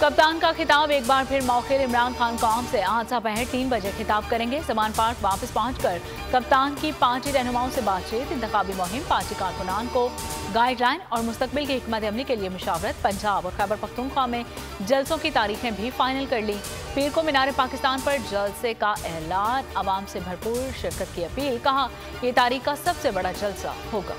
कप्तान का खिताब एक बार फिर मौखिर इमरान खान कौम से आज दोपहर 3 बजे खिताब करेंगे। जमान पार्क वापस पहुंचकर कप्तान की पार्टी रहनुमाओं से बातचीत, इंतखाबी मुहिम, पार्टी कारकुनान को गाइडलाइन और मुस्तकबिल की हिकमत अमली के लिए मुशावरत। पंजाब और खैबर पख्तूनख्वा में जलसों की तारीखें भी फाइनल कर ली। पीर को मीनार पाकिस्तान पर जलसे का ऐलान, आवाम से भरपूर शिरकत की अपील। कहा, ये तारीख का सबसे बड़ा जलसा होगा।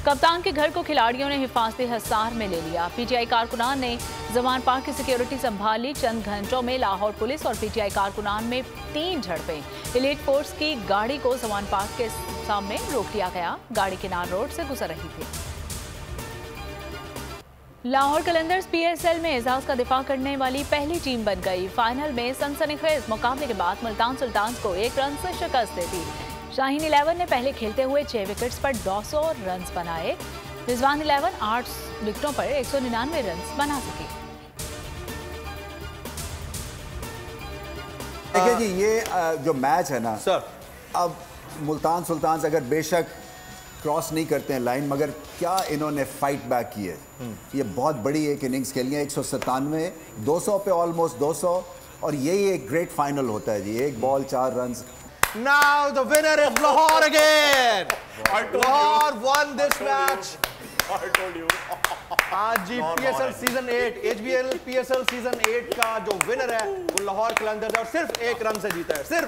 कप्तान के घर को खिलाड़ियों ने हिफाजती हिसार में ले लिया। पीटीआई कारकुनान ने जमान पार्क की सिक्योरिटी संभाली। चंद घंटों में लाहौर पुलिस और पीटीआई कारकुनान में 3 झड़पें। एलीट फोर्स की गाड़ी को जमान पार्क के सामने रोक लिया गया। गाड़ी किनार रोड से गुजर रही थी। लाहौर कलंदर्स पीएसएल में एजाज का दिफा करने वाली पहली टीम बन गई। फाइनल में सनसनीखेज मुकाबले के बाद मुल्तान सुल्तान्स को 1 रन से शिकस्त दे दी। शाहीन 11 ने पहले खेलते हुए 6 विकेट्स पर 200 रन बनाए। रिजवान 11 8 विकेटों पर 199 रन बना सके। देखिए जी, ये जो मैच है ना सर, अब मुल्तान सुल्तान्स अगर बेशक क्रॉस नहीं करते हैं लाइन, मगर क्या इन्होंने फाइट बैक की है। ये बहुत बड़ी एक इनिंग्स खेली है। 197 200 पे ऑलमोस्ट 200, और यही एक ग्रेट फाइनल होता है जी। 1 ball 4 run. Now the winner is Lahore again. Lahore won this match. I told you. आज जी PSL season 8, HBL PSL season 8 का जो विनर है वो लाहौर कलंदर्स है और सिर्फ 1 रन से जीता है। सिर्फ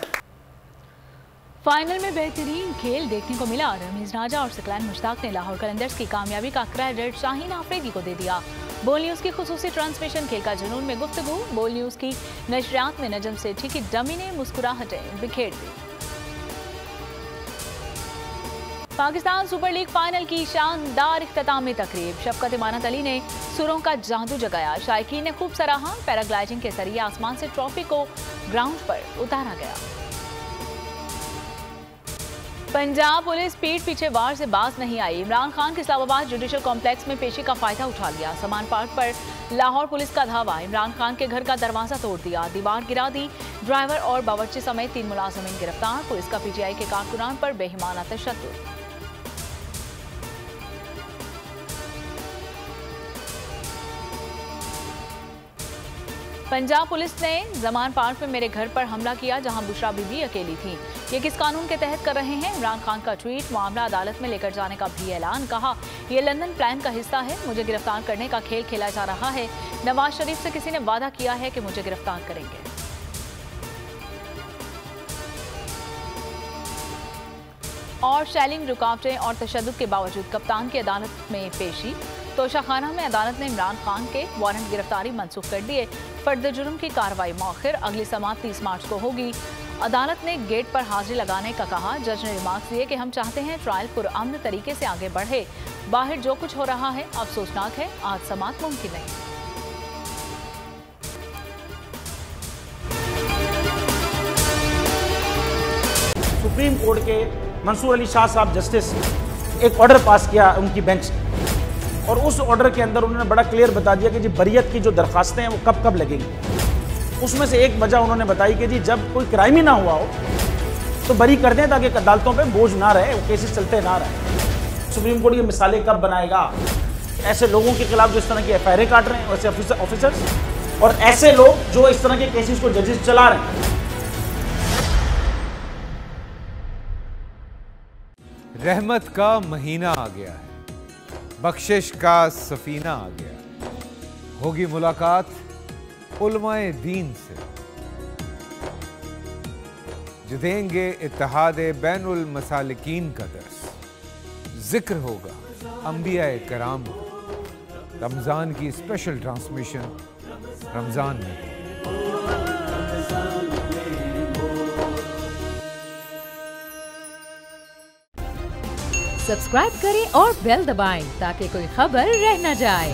फाइनल में बेहतरीन खेल देखने को मिला। रमीज राजा और सकलैन मुश्ताक ने लाहौर कलंदर्स की कामयाबी का क्रेडिट शाहीन आफरीदी को दे दिया। बोल न्यूज की खुसूसी ट्रांसमिशन खेल का जुनून में गुफ्तगू। बोल न्यूज की नशरियात में नजम सेठी की डमी ने मुस्कुराहटें बिखेर दी। पाकिस्तान सुपर लीग फाइनल की शानदार इख्तितामी तकरीब। शफकत इमानत अली ने सुरों का जादू जगाया। शायकीन ने खूब सराहा। पैराग्लाइडिंग के जरिए आसमान से ट्रॉफी को ग्राउंड पर उतारा गया। पंजाब पुलिस पीठ पीछे वार से बाज नहीं आई। इमरान खान के इस्लामाबाद जुडिशल कॉम्प्लेक्स में पेशी का फायदा उठा लिया। समान पार्क पर लाहौर पुलिस का धावा। इमरान खान के घर का दरवाजा तोड़ दिया, दीवार गिरा दी। ड्राइवर और बावर्ची समेत 3 मुलाजिमीन गिरफ्तार। पुलिस का पीटीआई के कारकुनान पर बेहिमाना तशद्दुद। पंजाब पुलिस ने जमान पार्क में मेरे घर पर हमला किया, जहां बुशरा बीबी अकेली थी। ये किस कानून के तहत कर रहे हैं? इमरान खान का ट्वीट। मामला अदालत में लेकर जाने का भी ऐलान। कहा, यह लंदन प्लान का हिस्सा है। मुझे गिरफ्तार करने का खेल खेला जा रहा है। नवाज शरीफ से किसी ने वादा किया है कि मुझे गिरफ्तार करेंगे। और शेलिंग, रुकावटें और तशद्दुद के बावजूद कप्तान की अदालत में पेशी। तोशाखाना में अदालत ने इमरान खान के वारंट गिरफ्तारी मनसूख कर दिए। फर्द जुर्म की कार्रवाई मौखिर। अगली समाअत 30 मार्च को होगी। अदालत ने गेट पर हाजिरी लगाने का कहा। जज ने रिमार्क्स दिए कि हम चाहते हैं ट्रायल पुरअमन तरीके से आगे बढ़े। बाहर जो कुछ हो रहा है अफसोसनाक है। आज समाअत मुमकिन नहीं। सुप्रीम कोर्ट के मंसूर अली शाह साहब जस्टिस एक ऑर्डर पास किया उनकी बेंच, और उस ऑर्डर के अंदर उन्होंने बड़ा क्लियर बता दिया कि जी बरियत की जो दरखास्तें हैं वो कब कब लगेंगी। उसमें से एक वजह उन्होंने बताई कि जी जब कोई क्राइम ही ना हुआ हो तो बरी कर दें, ताकि अदालतों पे बोझ ना रहे, वो केसेस चलते ना रहे। सुप्रीम कोर्ट ये मिसालें कब बनाएगा? ऐसे लोगों के खिलाफ जो इस तरह की एफआईआर काट रहे हैं, वैसे ऑफिसर्स, और ऐसे लोग जो इस तरह के केसेस को जजेस चला रहे हैं। रहमत का महीना आ गया है, बख्शिश का सफीना आ गया। होगी मुलाकात उलमाए दीन से, जो देंगे इत्तेहादे बैनुल मसालिकीन का दर्स। जिक्र होगा अंबियाए कराम का। रमजान की स्पेशल ट्रांसमिशन रमजान में। सब्सक्राइब करें और बेल दबाएं ताकि कोई खबर रह न जाए।